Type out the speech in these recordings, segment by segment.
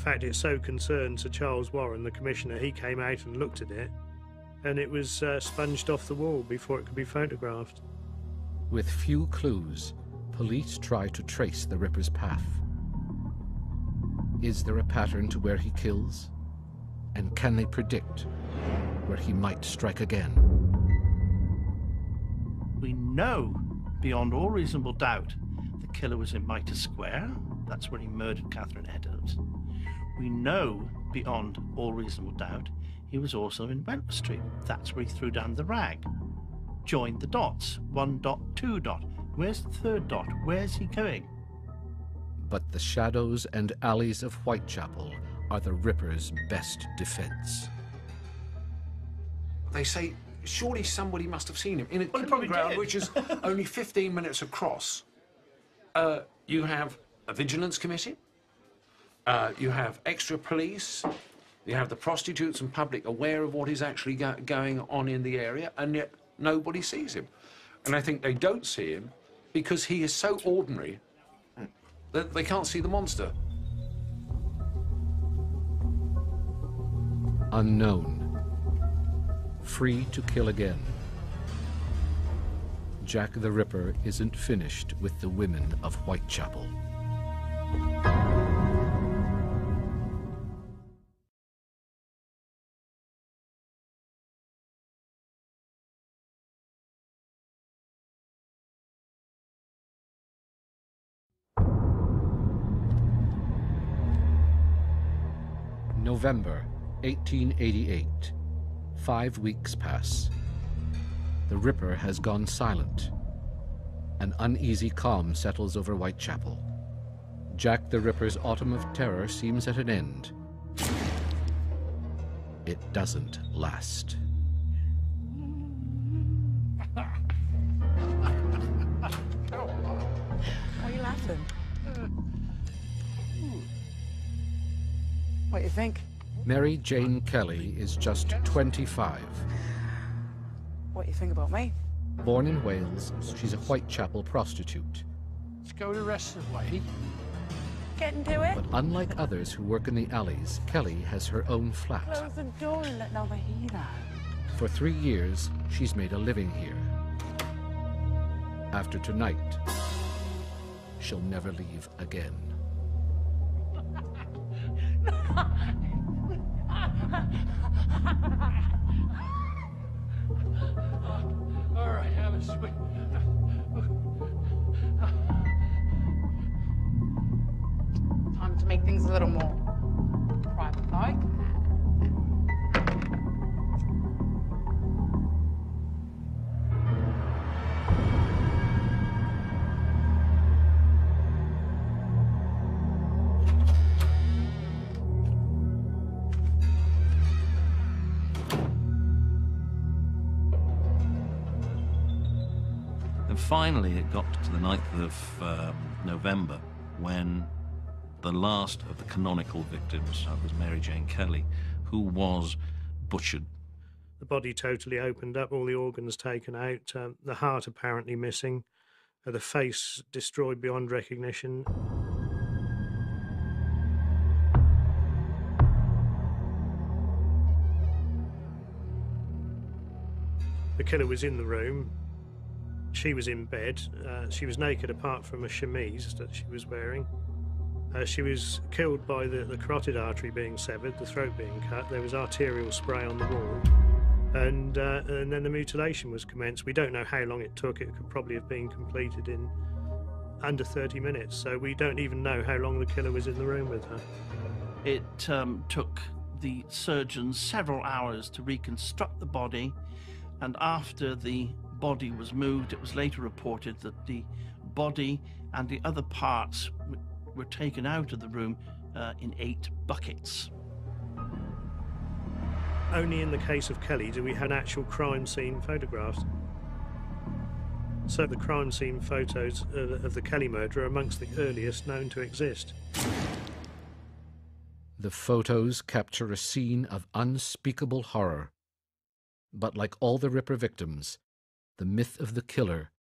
fact, it so concerned Sir Charles Warren, the commissioner, he came out and looked at it, and it was sponged off the wall before it could be photographed. With few clues, police try to trace the Ripper's path. Is there a pattern to where he kills? And can they predict where he might strike again? We know beyond all reasonable doubt the killer was in Mitre Square. That's where he murdered Catherine Eddowes. We know beyond all reasonable doubt he was also in Wentworth Street. That's where he threw down the rag. Joined the dots. 1 dot, 2 dot. Where's the 3rd dot? Where's he going? But the shadows and alleys of Whitechapel are the Ripper's best defense. They say, surely somebody must have seen him in a Well, killing ground did. which is only 15 minutes across. You have a vigilance committee, you have extra police, you have the prostitutes and public aware of what is actually going on in the area, and yet nobody sees him. And I think they don't see him because he is so ordinary that they can't see the monster. Unknown. Free to kill again. Jack the Ripper isn't finished with the women of Whitechapel. November 1888. 5 weeks pass. The Ripper has gone silent. An uneasy calm settles over Whitechapel. Jack the Ripper's autumn of terror seems at an end. It doesn't last. Why are you laughing? What do you think? Mary Jane Kelly is just 25. What do you think about me? Born in Wales, she's a Whitechapel prostitute. Let's go the rest of the way. Get into it. But unlike others who work in the alleys, Kelly has her own flat. Close the door and let nobody hear that. For 3 years, she's made a living here. After tonight, she'll never leave again. All right, have a sweet. Time to make things a little more private-like. And finally, it got to the 9th of November when the last of the canonical victims was Mary Jane Kelly, who was butchered. The body totally opened up, all the organs taken out, the heart apparently missing, the face destroyed beyond recognition. The killer was in the room. She was in bed. She was naked apart from a chemise that she was wearing. She was killed by the carotid artery being severed, the throat being cut. There was arterial spray on the wall. And then the mutilation was commenced. We don't know how long it took. It could probably have been completed in under 30 minutes. So we don't even know how long the killer was in the room with her. It took the surgeons several hours to reconstruct the body, and after the body was moved, it was later reported that the body and the other parts were taken out of the room in 8 buckets. Only in the case of Kelly do we have actual crime scene photographs. So the crime scene photos of the Kelly murder are amongst the earliest known to exist. The photos capture a scene of unspeakable horror. But like all the Ripper victims, the myth of the killer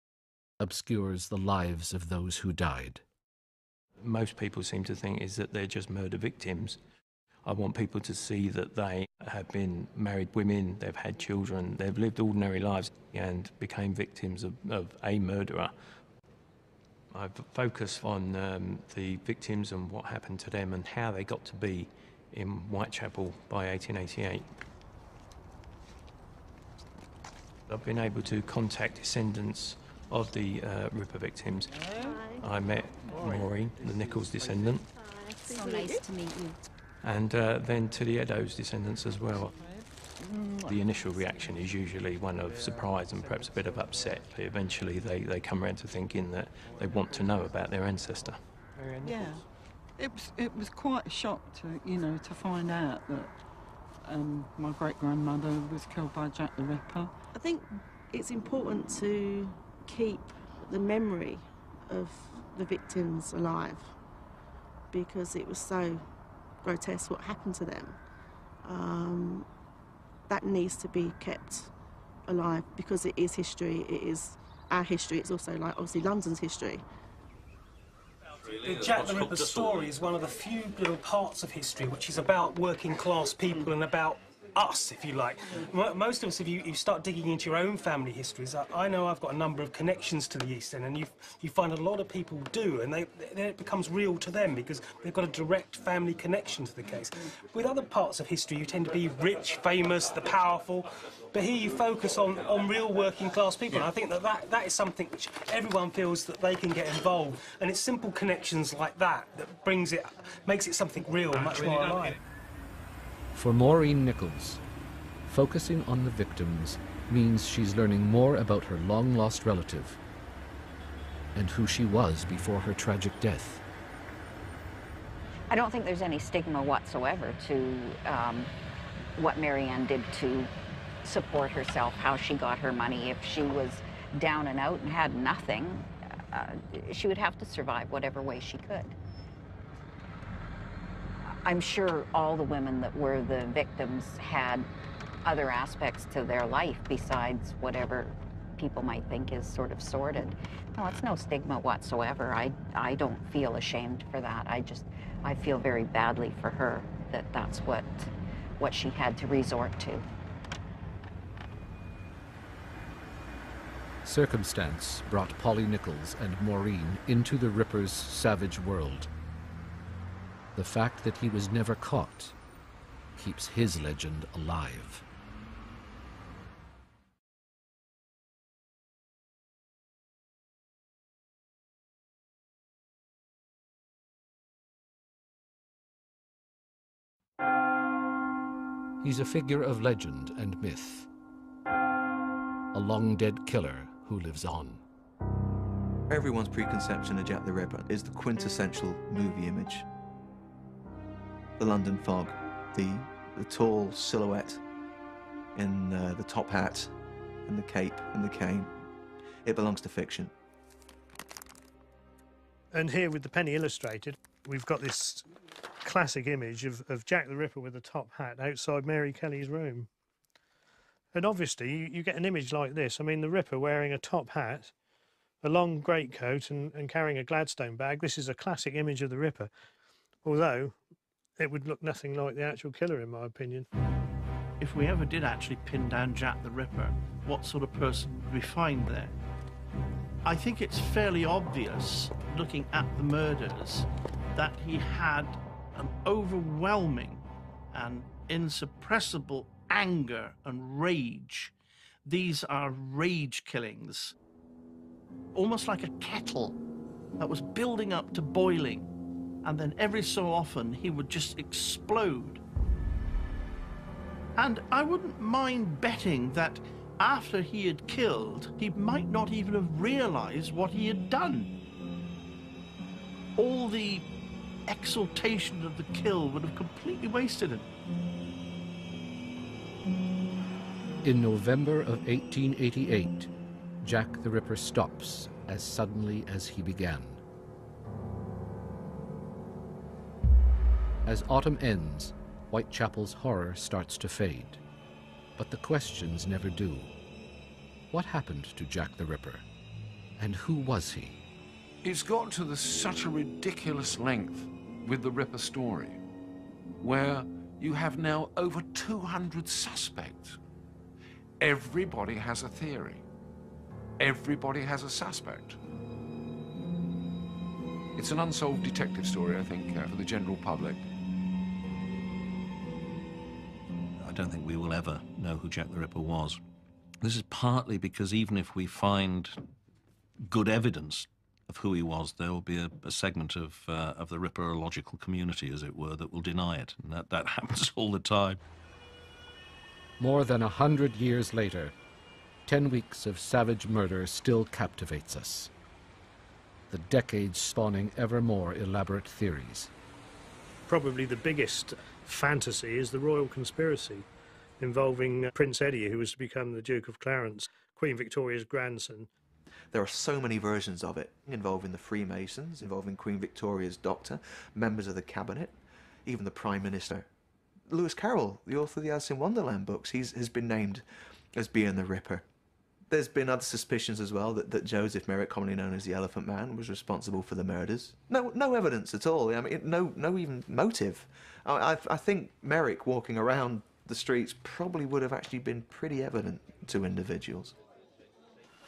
obscures the lives of those who died. most people seem to think is that they're just murder victims. I want people to see that they have been married women, they've had children, they've lived ordinary lives and became victims of a murderer. I've focused on the victims and what happened to them and how they got to be in Whitechapel by 1888. I've been able to contact descendants of the Ripper victims. I met Maureen, the Nichols descendant. So nice to meet you. And then to the Eddowes descendants as well. The initial reaction is usually one of surprise and perhaps a bit of upset, but eventually they come around to thinking that they want to know about their ancestor. Yeah, it was quite a shock to find out that my great-grandmother was killed by Jack the Ripper. I think it's important to keep the memory of the victims alive because it was so grotesque what happened to them. That needs to be kept alive because it is history, it is our history, it's also like obviously London's history. The Jack the Ripper story is one of the few little parts of history which is about working class people and about us, if you like. Most of us, if you start digging into your own family histories, I know I've got a number of connections to the East End, and you find a lot of people do, and then it becomes real to them because they've got a direct family connection to the case. With other parts of history, you tend to be rich, famous, the powerful, but here you focus on real working class people, and I think that is something which everyone feels that they can get involved, and it's simple connections like that that makes it something real, much more alive. For Maureen Nichols, focusing on the victims means she's learning more about her long-lost relative and who she was before her tragic death. I don't think there's any stigma whatsoever to what Mary Ann did to support herself, how she got her money. If she was down and out and had nothing, she would have to survive whatever way she could. I'm sure all the women that were the victims had other aspects to their life besides whatever people might think is sort of sordid. No, it's no stigma whatsoever. I don't feel ashamed for that. I feel very badly for her that that's what she had to resort to. Circumstance brought Polly Nichols and Maureen into the Ripper's savage world. The fact that he was never caught keeps his legend alive. He's a figure of legend and myth, a long-dead killer who lives on. Everyone's preconception of Jack the Ripper is the quintessential movie image. The London fog, the tall silhouette in the top hat and the cape and the cane. It belongs to fiction. And here with the penny illustrated, we've got this classic image of Jack the Ripper with a top hat outside Mary Kelly's room. And obviously you get an image like this. I mean, the Ripper wearing a top hat, a long greatcoat and carrying a Gladstone bag. This is a classic image of the Ripper, although it would look nothing like the actual killer, in my opinion. If we ever did actually pin down Jack the Ripper, what sort of person would we find there? I think it's fairly obvious, looking at the murders, that he had an overwhelming and insuppressible anger and rage. These are rage killings, almost like a kettle that was building up to boiling, and then every so often he would just explode. And I wouldn't mind betting that after he had killed, he might not even have realized what he had done. All the exaltation of the kill would have completely wasted him. In November of 1888, Jack the Ripper stops as suddenly as he began. As autumn ends, Whitechapel's horror starts to fade, but the questions never do. What happened to Jack the Ripper? And who was he? It's got to such a ridiculous length with the Ripper story, where you have now over 200 suspects. Everybody has a theory. Everybody has a suspect. It's an unsolved detective story, I think, for the general public. I don't think we will ever know who Jack the Ripper was. This is partly because even if we find good evidence of who he was, there will be a segment of the Ripperological community, as it were, that will deny it. And that happens all the time. More than 100 years later, 10 weeks of savage murder still captivates us. The decades spawning ever more elaborate theories. Probably the biggest fantasy is the royal conspiracy involving Prince Eddie, who was to become the Duke of Clarence, Queen Victoria's grandson. There are so many versions of it, involving the Freemasons, involving Queen Victoria's doctor, members of the cabinet, even the Prime Minister. Lewis Carroll, the author of the Alice in Wonderland books, has been named as being the Ripper. There's been other suspicions as well that Joseph Merrick, commonly known as the Elephant Man, was responsible for the murders. No evidence at all. I mean, no even motive. I think Merrick walking around the streets probably would have actually been pretty evident to individuals.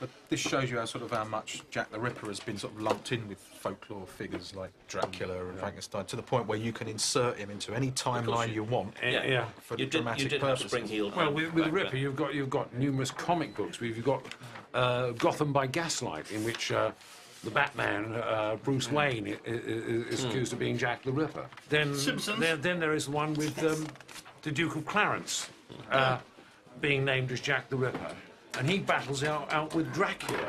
But this shows you how much Jack the Ripper has been sort of lumped in with folklore figures like Dracula and Frankenstein, to the point where you can insert him into any timeline you want. Yeah. For dramatic purposes. Well, with the Ripper, you've got numerous comic books. You've got Gotham by Gaslight, in which the Batman, Bruce Wayne, is accused of being Jack the Ripper. Then there is one with the Duke of Clarence being named as Jack the Ripper. And he battles out with Dracula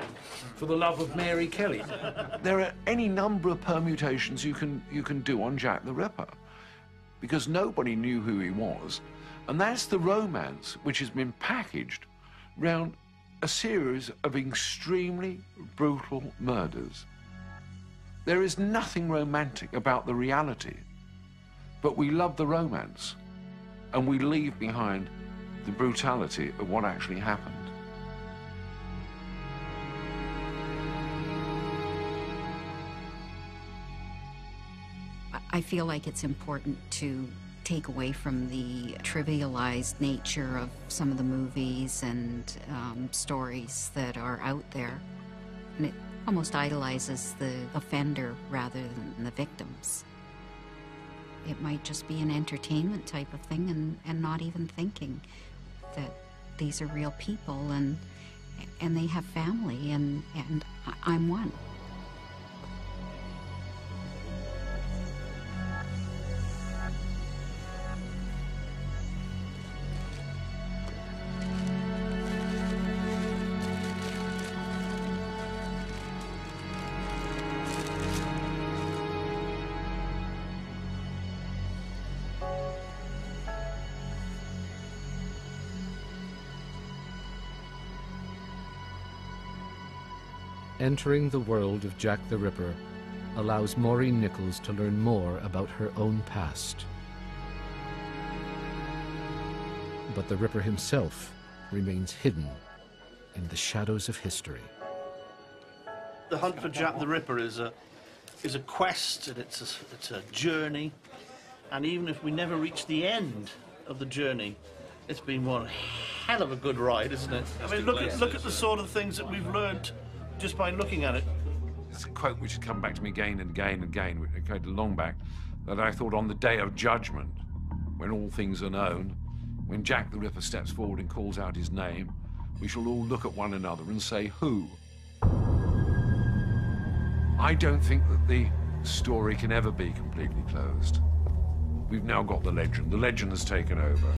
for the love of Mary Kelly. There are any number of permutations you can do on Jack the Ripper, because nobody knew who he was, and that's the romance which has been packaged round a series of extremely brutal murders. There is nothing romantic about the reality, but we love the romance, and we leave behind the brutality of what actually happened. I feel like it's important to take away from the trivialized nature of some of the movies and stories that are out there. And it almost idolizes the offender rather than the victims. It might just be an entertainment type of thing and not even thinking that these are real people and they have family and I'm one. Entering the world of Jack the Ripper allows Maureen Nichols to learn more about her own past. But the Ripper himself remains hidden in the shadows of history. The hunt for Jack the Ripper is a quest, and it's a journey, and even if we never reach the end of the journey, it's been one hell of a good ride, isn't it? I mean, look at the sort of things that we've learned just by looking at it. It's a quote which has come back to me again and again and again, which occurred long back, that I thought on the day of judgment, when all things are known, when Jack the Ripper steps forward and calls out his name, we shall all look at one another and say, who? I don't think that the story can ever be completely closed. We've now got the legend. The legend has taken over.